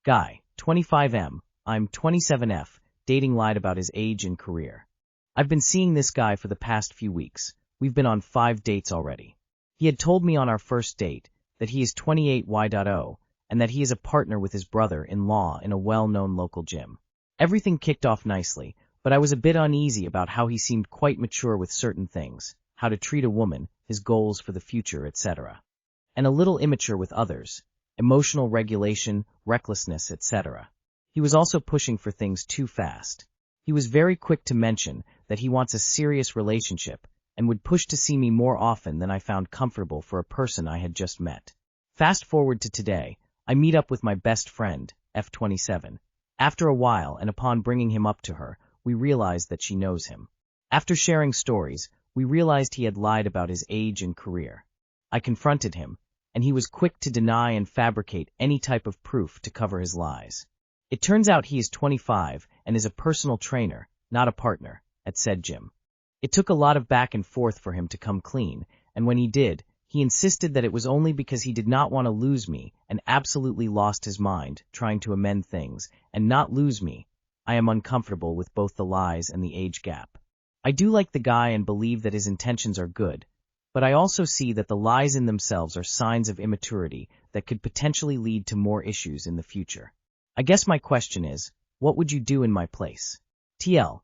Guy, 25M, I'm 27F, dating lied about his age and career. I've been seeing this guy for the past few weeks. We've been on 5 dates already. He had told me on our first date that he is 28Y.0 and that he is a partner with his brother-in-law in a well-known local gym. Everything kicked off nicely, but I was a bit uneasy about how he seemed quite mature with certain things, how to treat a woman, his goals for the future, etc. And a little immature with others, emotional regulation, recklessness, etc. He was also pushing for things too fast. He was very quick to mention that he wants a serious relationship and would push to see me more often than I found comfortable for a person I had just met. Fast forward to today, I meet up with my best friend, F27. After a while and upon bringing him up to her, we realized that she knows him. After sharing stories, we realized he had lied about his age and career. I confronted him, and he was quick to deny and fabricate any type of proof to cover his lies. It turns out he is 25 and is a personal trainer, not a partner, at said gym. It took a lot of back and forth for him to come clean, and when he did, he insisted that it was only because he did not want to lose me and absolutely lost his mind, trying to amend things, and not lose me. I am uncomfortable with both the lies and the age gap. I do like the guy and believe that his intentions are good, but I also see that the lies in themselves are signs of immaturity that could potentially lead to more issues in the future. I guess my question is, what would you do in my place? TL,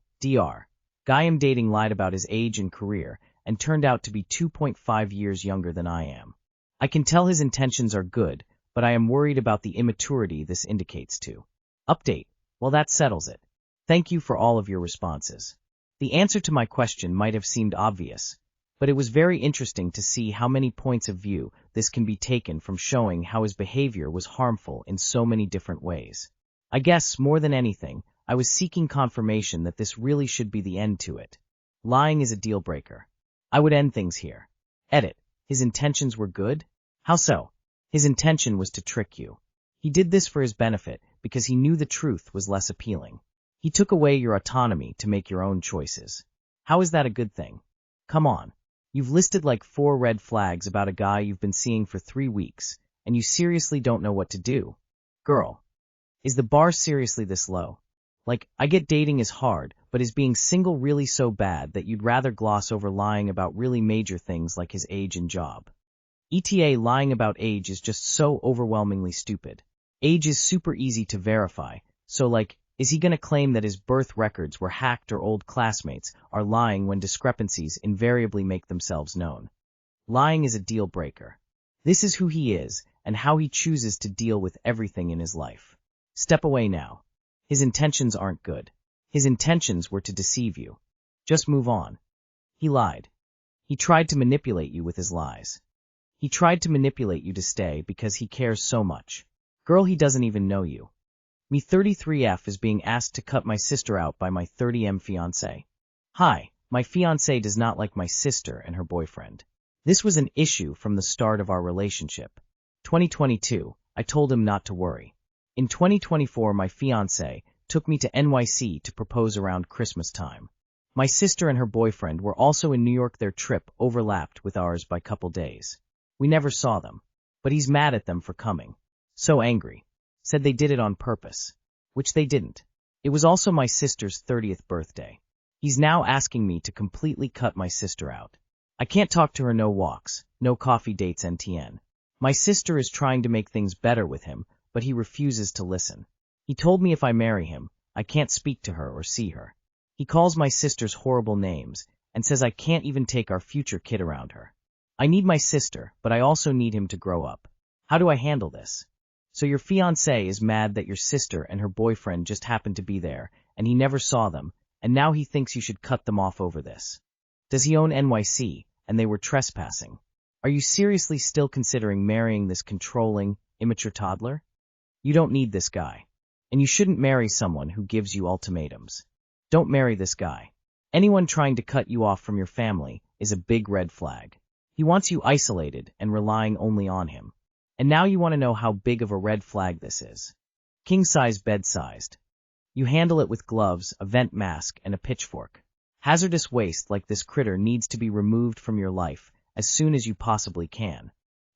Guy I'm dating lied about his age and career and turned out to be 2.5 years younger than I am. I can tell his intentions are good, but I am worried about the immaturity this indicates too. Update. Well, that settles it. Thank you for all of your responses. The answer to my question might have seemed obvious, but it was very interesting to see how many points of view this can be taken from showing how his behavior was harmful in so many different ways. I guess, more than anything, I was seeking confirmation that this really should be the end to it. Lying is a deal breaker. I would end things here. Edit. His intentions were good? How so? His intention was to trick you. He did this for his benefit because he knew the truth was less appealing. He took away your autonomy to make your own choices. How is that a good thing? Come on. You've listed like 4 red flags about a guy you've been seeing for 3 weeks, and you seriously don't know what to do. Girl, is the bar seriously this low? Like, I get dating is hard, but is being single really so bad that you'd rather gloss over lying about really major things like his age and job? ETA, lying about age is just so overwhelmingly stupid. Age is super easy to verify, so like, is he gonna claim that his birth records were hacked or old classmates are lying when discrepancies invariably make themselves known? Lying is a deal breaker. This is who he is and how he chooses to deal with everything in his life. Step away now. His intentions aren't good. His intentions were to deceive you. Just move on. He lied. He tried to manipulate you with his lies. He tried to manipulate you to stay because he cares so much. Girl, he doesn't even know you. Me 33F is being asked to cut my sister out by my 30M fiancé. Hi, my fiancé does not like my sister and her boyfriend. This was an issue from the start of our relationship. 2022, I told him not to worry. In 2024, my fiancé took me to NYC to propose around Christmas time. My sister and her boyfriend were also in New York. Their trip overlapped with ours by couple days. We never saw them, but he's mad at them for coming. So angry. Said they did it on purpose, which they didn't. It was also my sister's 30th birthday. He's now asking me to completely cut my sister out. I can't talk to her, no walks, no coffee dates, NTN. My sister is trying to make things better with him, but he refuses to listen. He told me if I marry him, I can't speak to her or see her. He calls my sisters horrible names and says I can't even take our future kid around her. I need my sister, but I also need him to grow up. How do I handle this? So your fiancé is mad that your sister and her boyfriend just happened to be there, and he never saw them, and now he thinks you should cut them off over this. Does he own NYC, and they were trespassing? Are you seriously still considering marrying this controlling, immature toddler? You don't need this guy. And you shouldn't marry someone who gives you ultimatums. Don't marry this guy. Anyone trying to cut you off from your family is a big red flag. He wants you isolated and relying only on him. And now you want to know how big of a red flag this is. King-size bed-sized. You handle it with gloves, a vent mask, and a pitchfork. Hazardous waste like this critter needs to be removed from your life as soon as you possibly can.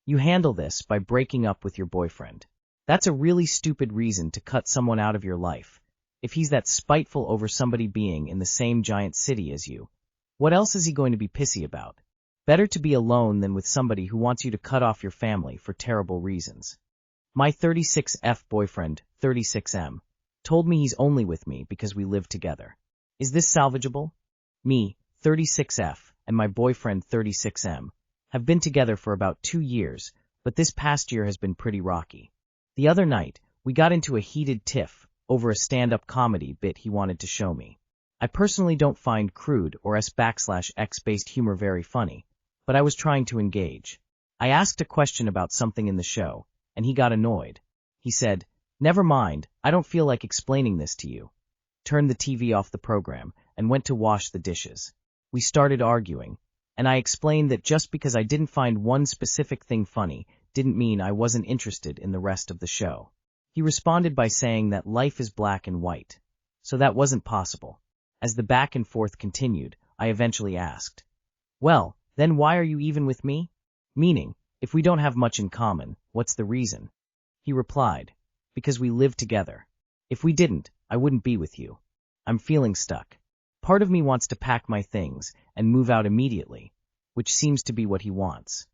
You handle this by breaking up with your boyfriend. That's a really stupid reason to cut someone out of your life. If he's that spiteful over somebody being in the same giant city as you, what else is he going to be pissy about? Better to be alone than with somebody who wants you to cut off your family for terrible reasons. My 36F boyfriend, 36M, told me he's only with me because we live together. Is this salvageable? Me, 36F, and my boyfriend, 36M, have been together for about 2 years, but this past year has been pretty rocky. The other night, we got into a heated tiff over a stand-up comedy bit he wanted to show me. I personally don't find crude or s/x-based humor very funny, but I was trying to engage. I asked a question about something in the show, and he got annoyed. He said, "Never mind, I don't feel like explaining this to you." Turned the TV off the program and went to wash the dishes. We started arguing, and I explained that just because I didn't find one specific thing funny didn't mean I wasn't interested in the rest of the show. He responded by saying that life is black and white, so that wasn't possible. As the back and forth continued, I eventually asked, "Well, then why are you even with me?" Meaning, if we don't have much in common, what's the reason? He replied, "Because we live together. If we didn't, I wouldn't be with you. I'm feeling stuck. Part of me wants to pack my things and move out immediately, which seems to be what he wants.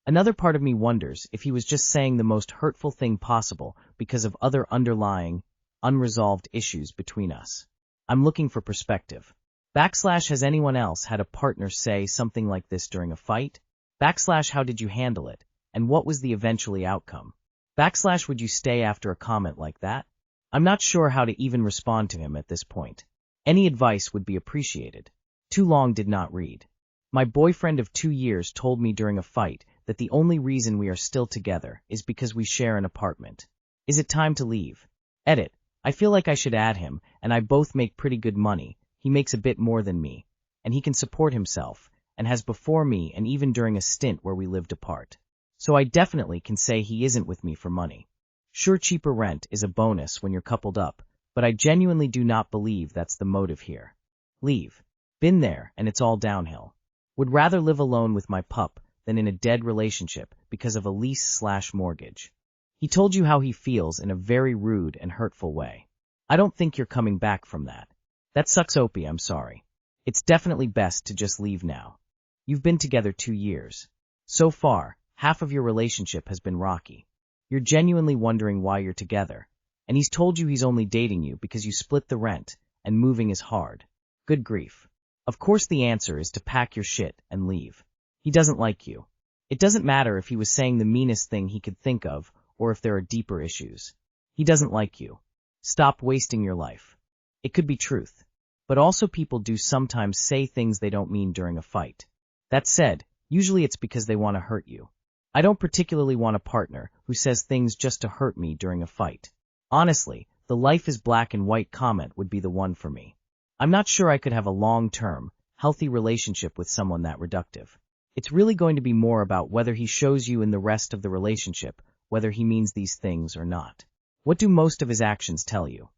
Another part of me wonders if he was just saying the most hurtful thing possible because of other underlying, unresolved issues between us. I'm looking for perspective. Has anyone else had a partner say something like this during a fight? How did you handle it, and what was the eventually outcome? Would you stay after a comment like that? I'm not sure how to even respond to him at this point. Any advice would be appreciated. Too long did not read. My boyfriend of 2 years told me during a fight that the only reason we are still together is because we share an apartment. Is it time to leave? Edit. I feel like I should add him, and I both make pretty good money. He makes a bit more than me, and he can support himself, and has before me and even during a stint where we lived apart. So I definitely can say he isn't with me for money. Sure, cheaper rent is a bonus when you're coupled up, but I genuinely do not believe that's the motive here. Leave. Been there, and it's all downhill. Would rather live alone with my pup than in a dead relationship because of a lease/mortgage. He told you how he feels in a very rude and hurtful way. I don't think you're coming back from that. That sucks, Opie, I'm sorry. It's definitely best to just leave now. You've been together 2 years. So far, half of your relationship has been rocky. You're genuinely wondering why you're together, and he's told you he's only dating you because you split the rent, and moving is hard. Good grief. Of course the answer is to pack your shit and leave. He doesn't like you. It doesn't matter if he was saying the meanest thing he could think of, or if there are deeper issues. He doesn't like you. Stop wasting your life. It could be truth. But also people do sometimes say things they don't mean during a fight. That said, usually it's because they want to hurt you. I don't particularly want a partner who says things just to hurt me during a fight. Honestly, the life is black and white comment would be the one for me. I'm not sure I could have a long-term, healthy relationship with someone that reductive. It's really going to be more about whether he shows you in the rest of the relationship, whether he means these things or not. What do most of his actions tell you?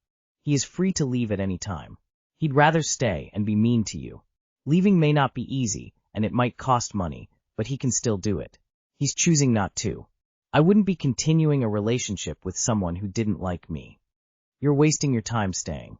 He is free to leave at any time. He'd rather stay and be mean to you. Leaving may not be easy, and it might cost money, but he can still do it. He's choosing not to. I wouldn't be continuing a relationship with someone who didn't like me. You're wasting your time staying.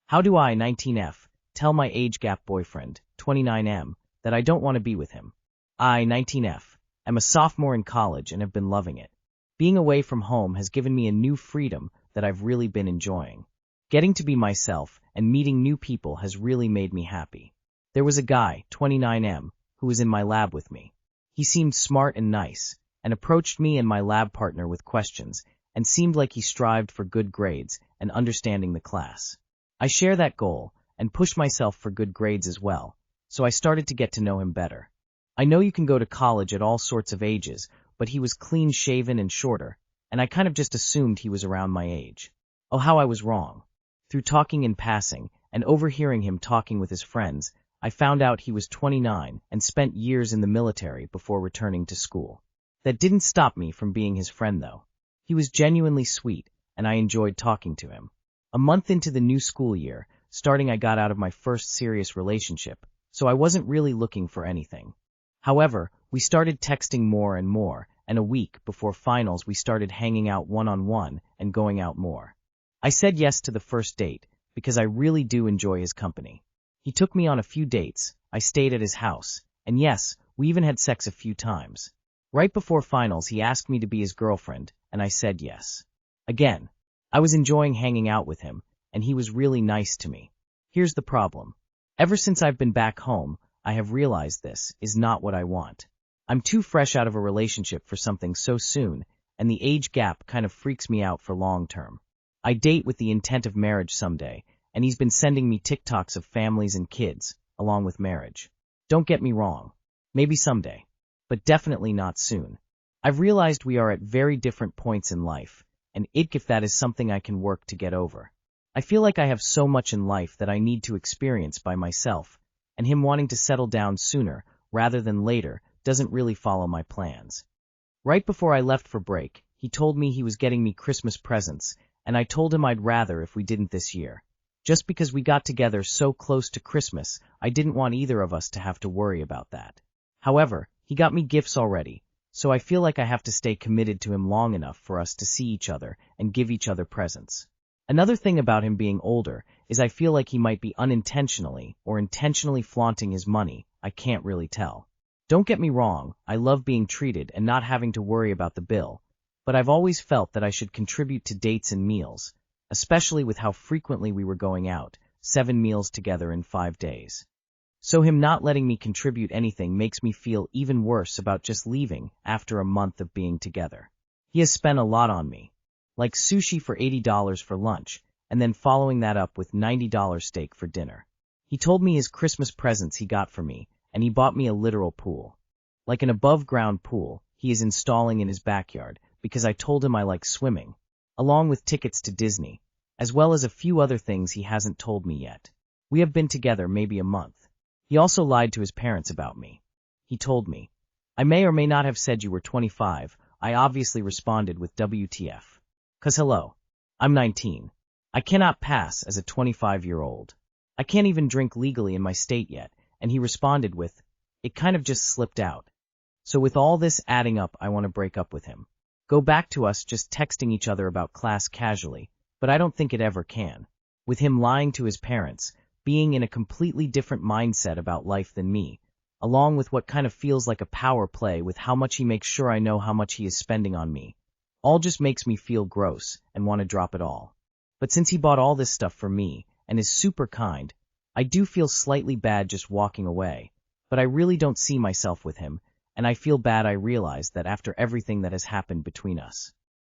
How do I, 19F, tell my age gap boyfriend, 29M, that I don't want to be with him? I, 19F, am a sophomore in college and have been loving it. Being away from home has given me a new freedom that I've really been enjoying. Getting to be myself and meeting new people has really made me happy. There was a guy, 29M, who was in my lab with me. He seemed smart and nice, and approached me and my lab partner with questions, and seemed like he strived for good grades and understanding the class. I share that goal, and push myself for good grades as well, so I started to get to know him better. I know you can go to college at all sorts of ages, but he was clean-shaven and shorter, and I kind of just assumed he was around my age. Oh, how I was wrong. Through talking in passing, and overhearing him talking with his friends, I found out he was 29 and spent years in the military before returning to school. That didn't stop me from being his friend, though. He was genuinely sweet, and I enjoyed talking to him. A month into the new school year, I got out of my first serious relationship, so I wasn't really looking for anything. However, we started texting more and more, and a week before finals we started hanging out one-on-one and going out more. I said yes to the first date, because I really do enjoy his company. He took me on a few dates, I stayed at his house, and yes, we even had sex a few times. Right before finals he asked me to be his girlfriend, and I said yes. Again, I was enjoying hanging out with him, and he was really nice to me. Here's the problem. Ever since I've been back home, I have realized this is not what I want. I'm too fresh out of a relationship for something so soon, and the age gap kind of freaks me out for long term. I date with the intent of marriage someday, and he's been sending me TikToks of families and kids, along with marriage. Don't get me wrong. Maybe someday. But definitely not soon. I've realized we are at very different points in life, and if that is something I can work to get over. I feel like I have so much in life that I need to experience by myself, and him wanting to settle down sooner, rather than later, doesn't really follow my plans. Right before I left for break, he told me he was getting me Christmas presents, and I told him I'd rather if we didn't this year. Just because we got together so close to Christmas, I didn't want either of us to have to worry about that. However, he got me gifts already, so I feel like I have to stay committed to him long enough for us to see each other and give each other presents. Another thing about him being older is I feel like he might be unintentionally or intentionally flaunting his money, I can't really tell. Don't get me wrong, I love being treated and not having to worry about the bill, but I've always felt that I should contribute to dates and meals, especially with how frequently we were going out, 7 meals together in 5 days. So him not letting me contribute anything makes me feel even worse about just leaving after a month of being together. He has spent a lot on me. Like sushi for $80 for lunch, and then following that up with $90 steak for dinner. He told me his Christmas presents he got for me, and he bought me a literal pool. Like an above-ground pool, he is installing in his backyard, because I told him I like swimming, along with tickets to Disney, as well as a few other things he hasn't told me yet. We have been together maybe a month. He also lied to his parents about me. He told me, I may or may not have said you were 25, I obviously responded with WTF. 'Cause hello, I'm 19. I cannot pass as a 25-year-old. I can't even drink legally in my state yet, and he responded with, it kind of just slipped out. So with all this adding up, I want to break up with him. Go back to us just texting each other about class casually, but I don't think it ever can. With him lying to his parents, being in a completely different mindset about life than me, along with what kind of feels like a power play with how much he makes sure I know how much he is spending on me. All just makes me feel gross and want to drop it all. But since he bought all this stuff for me and is super kind, I do feel slightly bad just walking away, but I really don't see myself with him, and I feel bad I realize that after everything that has happened between us.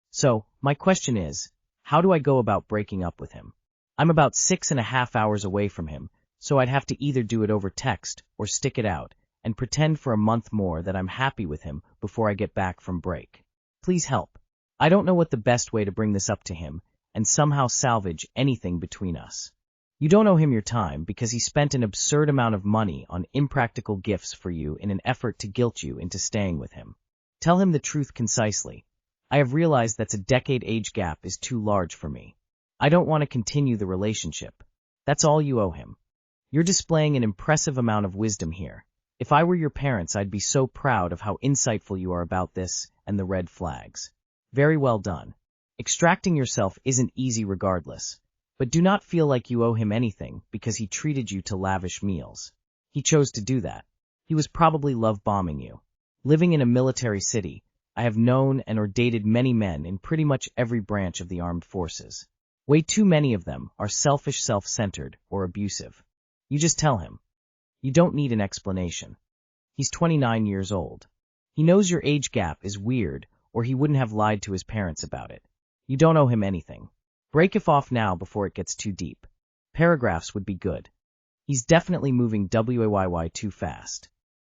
So, my question is, how do I go about breaking up with him? I'm about 6.5 hours away from him, so I'd have to either do it over text or stick it out and pretend for a month more that I'm happy with him before I get back from break. Please help. I don't know what the best way to bring this up to him and somehow salvage anything between us. You don't owe him your time because he spent an absurd amount of money on impractical gifts for you in an effort to guilt you into staying with him. Tell him the truth concisely. I have realized that a decade age gap is too large for me. I don't want to continue the relationship. That's all you owe him. You're displaying an impressive amount of wisdom here. If I were your parents, I'd be so proud of how insightful you are about this and the red flags. Very well done. Extracting yourself isn't easy regardless, but do not feel like you owe him anything because he treated you to lavish meals. He chose to do that. He was probably love-bombing you. Living in a military city, I have known and or dated many men in pretty much every branch of the armed forces. Way too many of them are selfish, self-centered, or abusive. You just tell him. You don't need an explanation. He's 29 years old. He knows your age gap is weird, or he wouldn't have lied to his parents about it. You don't owe him anything. Break it off now before it gets too deep. Paragraphs would be good. He's definitely moving too fast.